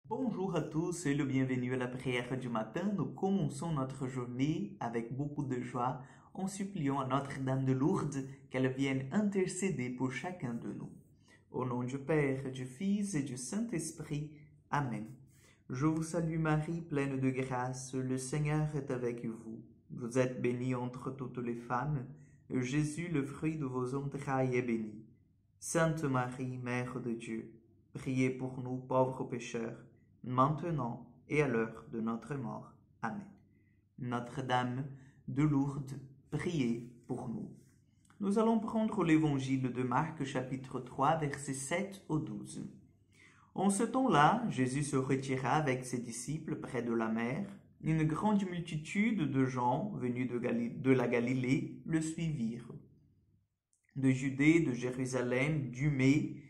Bonjour à tous et le bienvenue à la prière du matin. Nous commençons notre journée avec beaucoup de joie en suppliant à Notre-Dame de Lourdes qu'elle vienne intercéder pour chacun de nous. Au nom du Père, du Fils et du Saint-Esprit. Amen. Je vous salue Marie, pleine de grâce, le Seigneur est avec vous. Vous êtes bénie entre toutes les femmes, et Jésus, le fruit de vos entrailles, est béni. Sainte Marie, Mère de Dieu, priez pour nous pauvres pécheurs, maintenant et à l'heure de notre mort. Amen. Notre-Dame de Lourdes, priez pour nous. Nous allons prendre l'évangile de Marc, chapitre 3, versets 7 au 12. En ce temps-là, Jésus se retira avec ses disciples près de la mer. Une grande multitude de gens venus de la Galilée le suivirent. De Judée, de Jérusalem, d'Humée,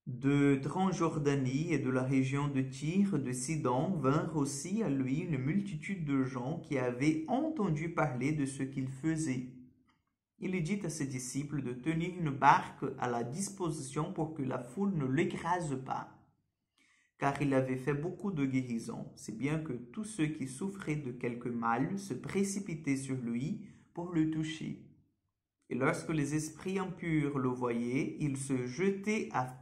de Transjordanie et de la région de Tyr, de Sidon, vinrent aussi à lui une multitude de gens qui avaient entendu parler de ce qu'il faisait. Il dit à ses disciples de tenir une barque à la disposition pour que la foule ne l'écrase pas, car il avait fait beaucoup de guérisons, si bien que tous ceux qui souffraient de quelque mal se précipitaient sur lui pour le toucher. Et lorsque les esprits impurs le voyaient, ils se jetaient à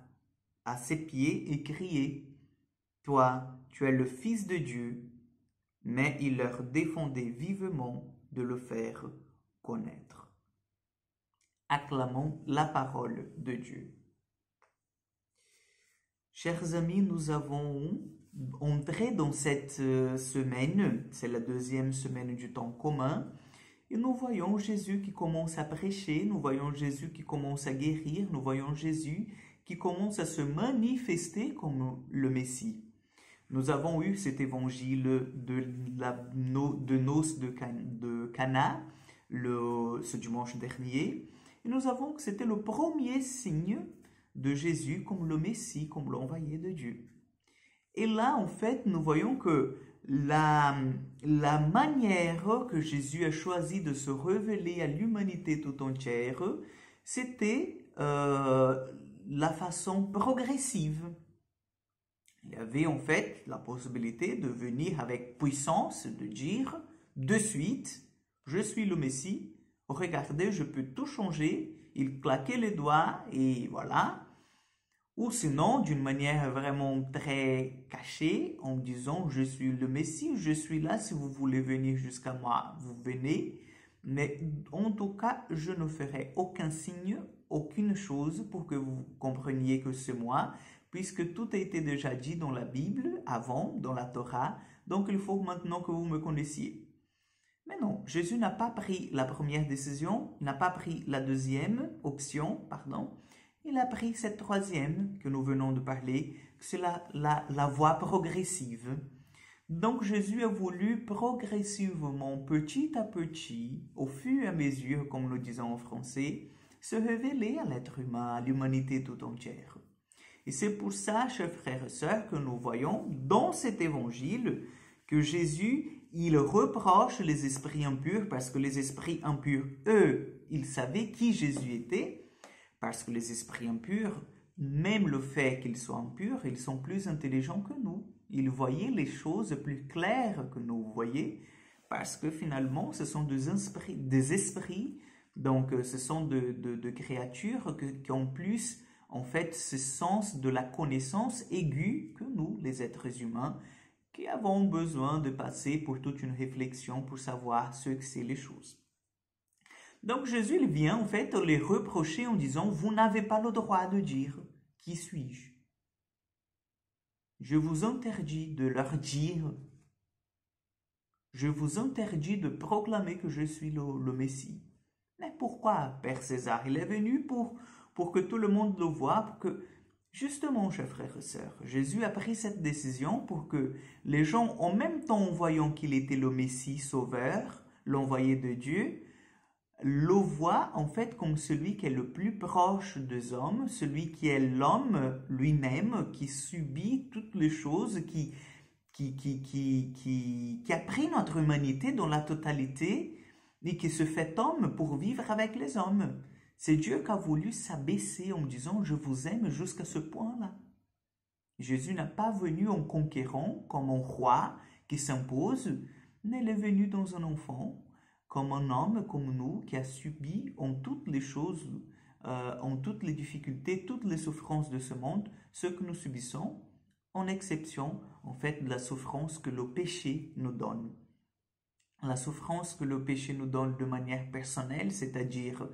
ses pieds et criaient, « Toi, tu es le Fils de Dieu. » Mais il leur défendait vivement de le faire connaître. Acclamons la parole de Dieu. Chers amis, nous avons entré dans cette semaine, c'est la deuxième semaine du temps commun, et nous voyons Jésus qui commence à prêcher, nous voyons Jésus qui commence à guérir, nous voyons Jésus qui commence à se manifester comme le Messie. Nous avons eu cet évangile de noces de Cana ce dimanche dernier, et nous avons que c'était le premier signe de Jésus comme le Messie, comme l'envoyé de Dieu. Et là, en fait, nous voyons que la manière que Jésus a choisi de se révéler à l'humanité tout entière, c'était la façon progressive. Il y avait en fait la possibilité de venir avec puissance, de dire de suite, je suis le Messie, regardez, je peux tout changer. Il claquait les doigts et voilà. Ou sinon, d'une manière vraiment très cachée, en disant, je suis le Messie, je suis là, si vous voulez venir jusqu'à moi, vous venez. Mais en tout cas, je ne ferai aucun signe, aucune chose pour que vous compreniez que c'est moi, puisque tout a été déjà dit dans la Bible, avant, dans la Torah, donc il faut maintenant que vous me connaissiez. Mais non, Jésus n'a pas pris la première décision, n'a pas pris la deuxième option, pardon, il a pris cette troisième que nous venons de parler, c'est la voie progressive. Donc Jésus a voulu progressivement, petit à petit, au fur et à mesure, comme nous disons en français, se révéler à l'être humain, à l'humanité tout entière. Et c'est pour ça, chers frères et sœurs, que nous voyons dans cet évangile que Jésus, il reproche les esprits impurs parce que les esprits impurs, eux, ils savaient qui Jésus était, parce que les esprits impurs, même le fait qu'ils soient impurs, ils sont plus intelligents que nous. Ils voyaient les choses plus claires que nous, vous voyez, parce que finalement, ce sont des esprits, donc ce sont de créatures qui ont plus, en fait, ce sens de la connaissance aiguë que nous, les êtres humains, qui avons besoin de passer pour toute une réflexion pour savoir ce que c'est les choses. Donc Jésus, il vient en fait les reprocher en disant, vous n'avez pas le droit de dire, qui suis-je? Je vous interdis de leur dire, je vous interdis de proclamer que je suis le Messie. Mais pourquoi, Père César? Il est venu pour que tout le monde le voie, pour que, justement, chers frères et sœurs, Jésus a pris cette décision pour que les gens, en même temps en voyant qu'il était le Messie sauveur, l'envoyé de Dieu, le voit en fait comme celui qui est le plus proche des hommes, celui qui est l'homme lui-même, qui subit toutes les choses, qui a pris notre humanité dans la totalité et qui se fait homme pour vivre avec les hommes. C'est Dieu qui a voulu s'abaisser en disant « Je vous aime jusqu'à ce point-là ». Jésus n'a pas venu en conquérant comme un roi qui s'impose, mais il est venu dans un enfant, comme un homme comme nous qui a subi en toutes les choses, en toutes les difficultés, toutes les souffrances de ce monde, ce que nous subissons, en exception en fait de la souffrance que le péché nous donne. La souffrance que le péché nous donne de manière personnelle, c'est-à-dire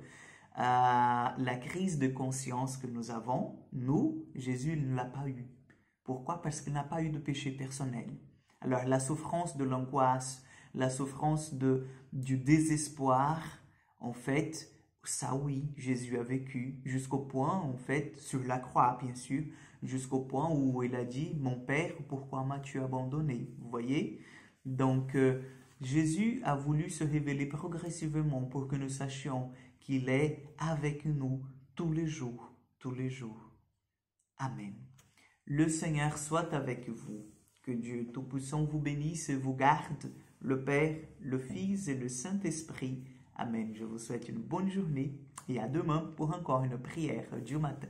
la crise de conscience que nous avons, nous, Jésus ne l'a pas eu. Pourquoi? Parce qu'il n'a pas eu de péché personnel. Alors la souffrance de l'angoisse, la souffrance du désespoir, en fait, ça oui, Jésus a vécu jusqu'au point, en fait, sur la croix, bien sûr, jusqu'au point où il a dit, mon Père, pourquoi m'as-tu abandonné? Vous voyez? Donc, Jésus a voulu se révéler progressivement pour que nous sachions qu'il est avec nous tous les jours, tous les jours. Amen. Le Seigneur soit avec vous. Que Dieu Tout-Puissant vous bénisse et vous garde, le Père, le Fils et le Saint-Esprit. Amen. Je vous souhaite une bonne journée et à demain pour encore une prière du matin.